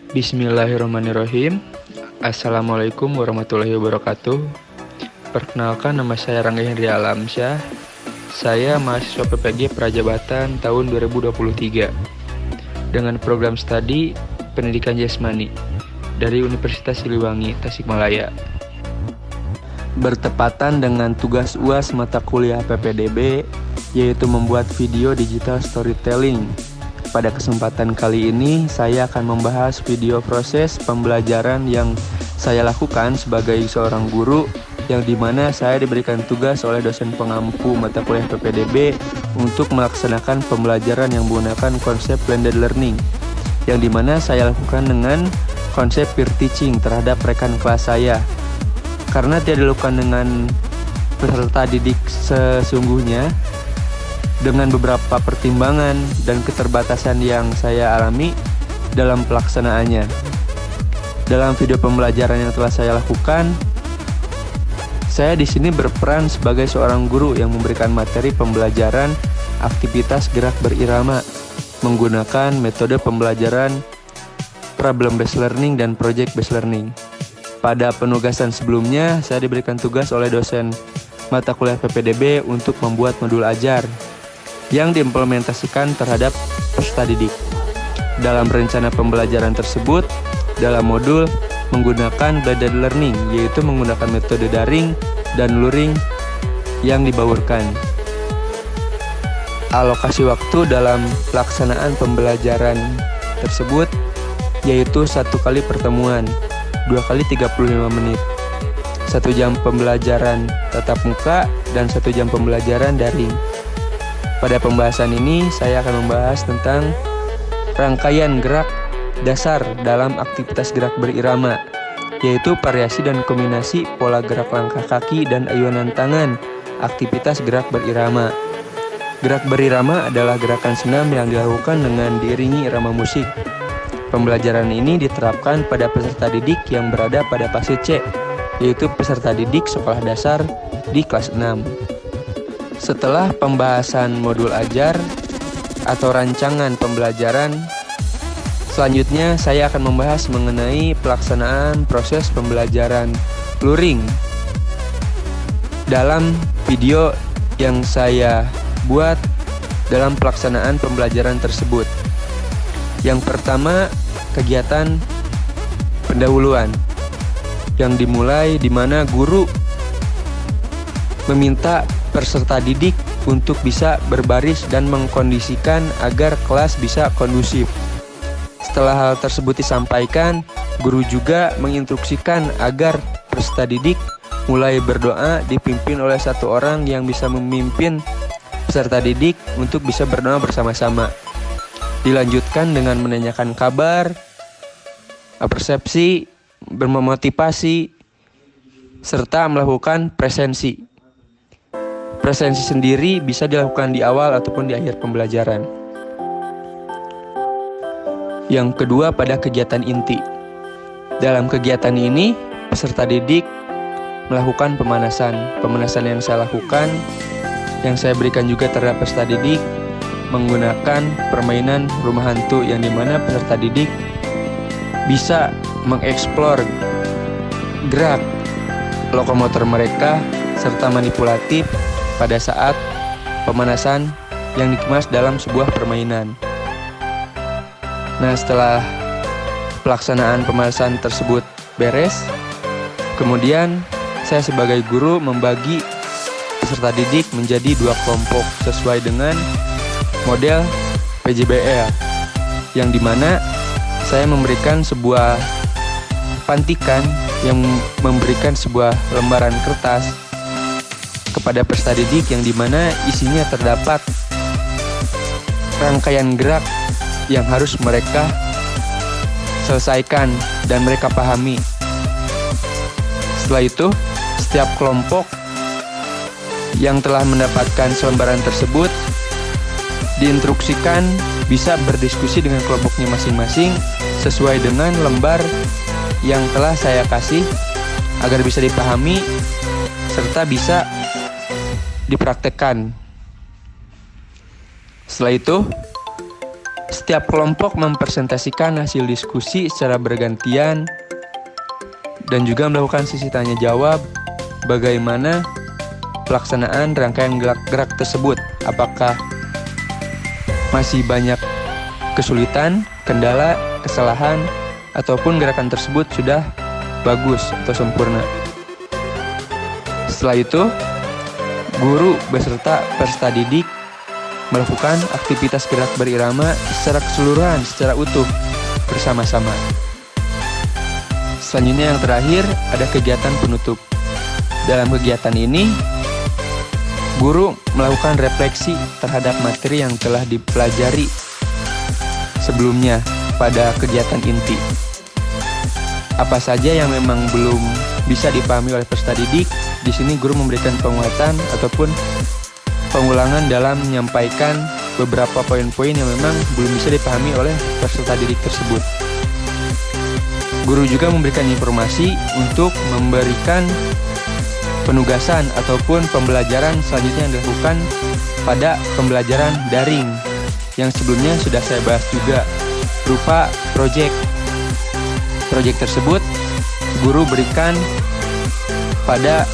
Bismillahirrahmanirrahim. Assalamualaikum warahmatullahi wabarakatuh. Perkenalkan, nama saya Rangga Hendri Alamsyah. Saya mahasiswa PPG Prajabatan tahun 2023 dengan program studi Pendidikan Jasmani dari Universitas Siliwangi, Tasikmalaya. Bertepatan dengan tugas UAS mata kuliah PPDB, yaitu membuat video digital storytelling. Pada kesempatan kali ini, saya akan membahas video proses pembelajaran yang saya lakukan sebagai seorang guru, yang dimana saya diberikan tugas oleh dosen pengampu mata kuliah PPDB untuk melaksanakan pembelajaran yang menggunakan konsep blended learning, yang dimana saya lakukan dengan konsep peer teaching terhadap rekan kelas saya. Karena tidak dilakukan dengan peserta didik sesungguhnya, dengan beberapa pertimbangan dan keterbatasan yang saya alami dalam pelaksanaannya. Dalam video pembelajaran yang telah saya lakukan, saya di sini berperan sebagai seorang guru yang memberikan materi pembelajaran aktivitas gerak berirama menggunakan metode pembelajaran problem based learning dan project based learning. Pada penugasan sebelumnya, saya diberikan tugas oleh dosen mata kuliah PPDB untuk membuat modul ajar yang diimplementasikan terhadap peserta didik. Dalam rencana pembelajaran tersebut, dalam modul menggunakan blended learning, yaitu menggunakan metode daring dan luring yang dibaurkan. Alokasi waktu dalam pelaksanaan pembelajaran tersebut yaitu 1 kali pertemuan, 2 kali 35 menit, 1 jam pembelajaran tatap muka, dan 1 jam pembelajaran daring. Pada pembahasan ini, saya akan membahas tentang rangkaian gerak dasar dalam aktivitas gerak berirama, yaitu variasi dan kombinasi pola gerak langkah kaki dan ayunan tangan aktivitas gerak berirama. Gerak berirama adalah gerakan senam yang dilakukan dengan diiringi irama musik. Pembelajaran ini diterapkan pada peserta didik yang berada pada fase C, yaitu peserta didik sekolah dasar di kelas 6. Setelah pembahasan modul ajar atau rancangan pembelajaran, selanjutnya saya akan membahas mengenai pelaksanaan proses pembelajaran luring. Dalam video yang saya buat dalam pelaksanaan pembelajaran tersebut, yang pertama, kegiatan pendahuluan yang dimulai di mana guru meminta peserta didik untuk bisa berbaris dan mengkondisikan agar kelas bisa kondusif. Setelah hal tersebut disampaikan, guru juga menginstruksikan agar peserta didik mulai berdoa dipimpin oleh satu orang yang bisa memimpin peserta didik untuk bisa berdoa bersama-sama. Dilanjutkan dengan menanyakan kabar, persepsi, memotivasi, serta melakukan presensi. Presensi sendiri bisa dilakukan di awal ataupun di akhir pembelajaran. Yang kedua, pada kegiatan inti. Dalam kegiatan ini, peserta didik melakukan pemanasan. Pemanasan yang saya lakukan, yang saya berikan juga terhadap peserta didik, menggunakan permainan rumah hantu, yang dimana peserta didik bisa mengeksplor gerak lokomotor mereka serta manipulatif pada saat pemanasan yang dikemas dalam sebuah permainan. Nah, setelah pelaksanaan pemanasan tersebut beres, kemudian saya sebagai guru membagi peserta didik menjadi 2 kelompok sesuai dengan model PJBL, yang dimana saya memberikan sebuah pantikan yang memberikan sebuah lembaran kertas kepada peserta didik, yang dimana isinya terdapat rangkaian gerak yang harus mereka selesaikan dan mereka pahami. Setelah itu, setiap kelompok yang telah mendapatkan selembaran tersebut diinstruksikan bisa berdiskusi dengan kelompoknya masing-masing sesuai dengan lembar yang telah saya kasih agar bisa dipahami serta bisa dipraktekkan. Setelah itu, Setiap kelompok mempresentasikan hasil diskusi secara bergantian dan juga melakukan sesi tanya jawab bagaimana pelaksanaan rangkaian gerak-gerak tersebut. Apakah masih banyak kesulitan, kendala, kesalahan, ataupun gerakan tersebut sudah bagus atau sempurna. Setelah itu, guru beserta peserta didik melakukan aktivitas gerak berirama secara keseluruhan, secara utuh, bersama-sama. Selanjutnya yang terakhir, ada kegiatan penutup. Dalam kegiatan ini, guru melakukan refleksi terhadap materi yang telah dipelajari sebelumnya pada kegiatan inti. Apa saja yang memang belum bisa dipahami oleh peserta didik, di sini guru memberikan penguatan ataupun pengulangan dalam menyampaikan beberapa poin-poin yang memang belum bisa dipahami oleh peserta didik tersebut. Guru juga memberikan informasi untuk memberikan penugasan ataupun pembelajaran selanjutnya yang dilakukan pada pembelajaran daring yang sebelumnya sudah saya bahas juga, berupa proyek. Proyek tersebut guru berikan pada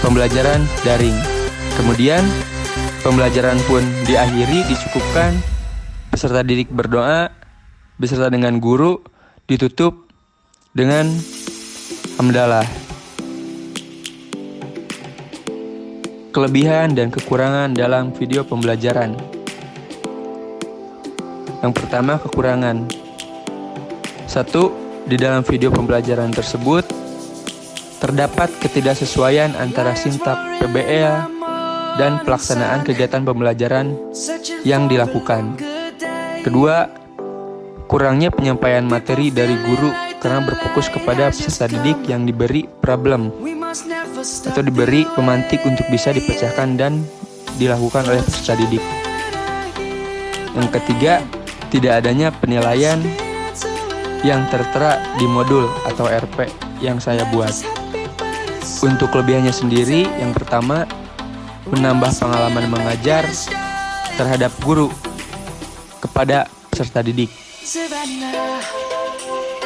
pembelajaran daring. Kemudian pembelajaran pun diakhiri, dicukupkan, peserta didik berdoa beserta dengan guru, ditutup dengan hamdalah. Kelebihan dan kekurangan dalam video pembelajaran. Yang pertama, kekurangan. 1. Di dalam video pembelajaran tersebut terdapat ketidaksesuaian antara sintak PBL dan pelaksanaan kegiatan pembelajaran yang dilakukan. Kedua, kurangnya penyampaian materi dari guru karena berfokus kepada peserta didik yang diberi problem atau diberi pemantik untuk bisa dipecahkan dan dilakukan oleh peserta didik. Yang ketiga, tidak adanya penilaian yang tertera di modul atau RP yang saya buat. Untuk kelebihannya sendiri, yang pertama, menambah pengalaman mengajar terhadap guru kepada peserta didik.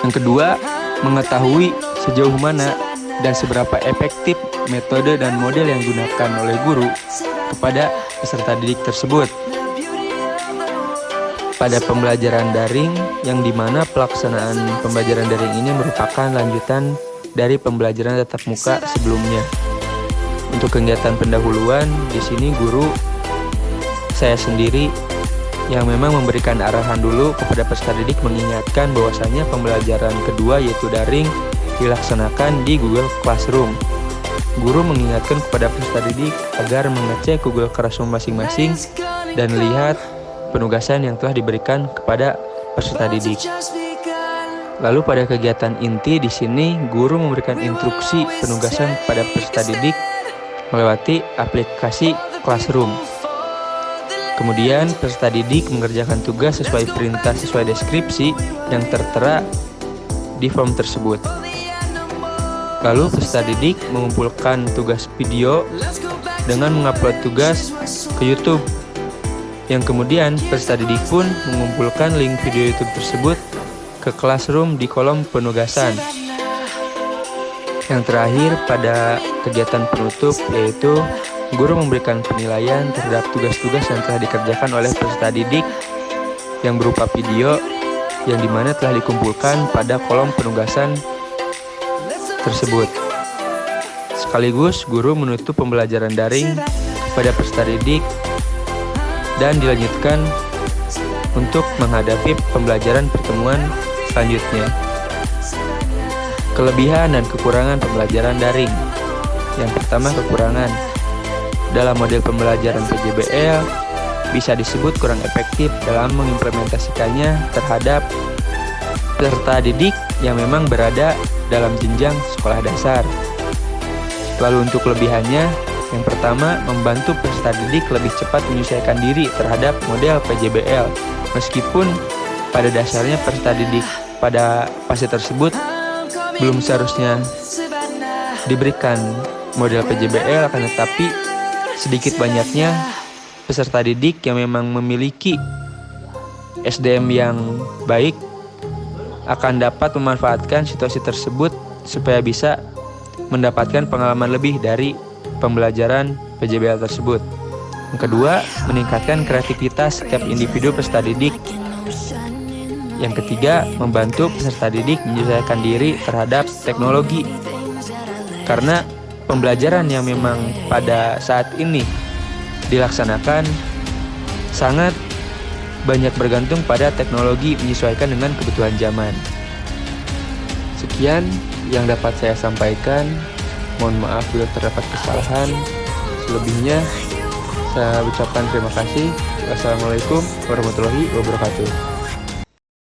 Yang kedua, mengetahui sejauh mana dan seberapa efektif metode dan model yang digunakan oleh guru kepada peserta didik tersebut. Pada pembelajaran daring, yang dimana pelaksanaan pembelajaran daring ini merupakan lanjutan dari pembelajaran tatap muka sebelumnya. Untuk kegiatan pendahuluan, di sini guru saya sendiri yang memang memberikan arahan dulu kepada peserta didik, mengingatkan bahwasanya pembelajaran kedua yaitu daring dilaksanakan di Google Classroom. Guru mengingatkan kepada peserta didik agar mengecek Google Classroom masing-masing dan lihat penugasan yang telah diberikan kepada peserta didik. Lalu pada kegiatan inti di sini guru memberikan instruksi penugasan kepada peserta didik melewati aplikasi Classroom. Kemudian peserta didik mengerjakan tugas sesuai perintah sesuai deskripsi yang tertera di form tersebut. Lalu peserta didik mengumpulkan tugas video dengan mengupload tugas ke YouTube. Yang kemudian peserta didik pun mengumpulkan link video YouTube tersebut ke Classroom di kolom penugasan. Yang terakhir pada kegiatan penutup yaitu guru memberikan penilaian terhadap tugas-tugas yang telah dikerjakan oleh peserta didik yang berupa video yang dimana telah dikumpulkan pada kolom penugasan tersebut. Sekaligus guru menutup pembelajaran daring pada peserta didik dan dilanjutkan untuk menghadapi pembelajaran pertemuan selanjutnya. Kelebihan dan kekurangan pembelajaran daring. Yang pertama, kekurangan. Dalam model pembelajaran PJBL bisa disebut kurang efektif dalam mengimplementasikannya terhadap peserta didik yang memang berada dalam jenjang sekolah dasar. Lalu untuk kelebihannya, yang pertama, membantu peserta didik lebih cepat menyesuaikan diri terhadap model PJBL. Meskipun pada dasarnya peserta didik pada fase tersebut belum seharusnya diberikan model PJBL, akan tetapi sedikit banyaknya peserta didik yang memang memiliki SDM yang baik akan dapat memanfaatkan situasi tersebut supaya bisa mendapatkan pengalaman lebih dari pembelajaran PJBL tersebut. Yang kedua, meningkatkan kreativitas setiap individu peserta didik. Yang ketiga, membantu peserta didik menyesuaikan diri terhadap teknologi. Karena pembelajaran yang memang pada saat ini dilaksanakan sangat banyak bergantung pada teknologi menyesuaikan dengan kebutuhan zaman. Sekian yang dapat saya sampaikan. Mohon maaf bila terdapat kesalahan. Selebihnya saya ucapkan terima kasih. Wassalamualaikum warahmatullahi wabarakatuh.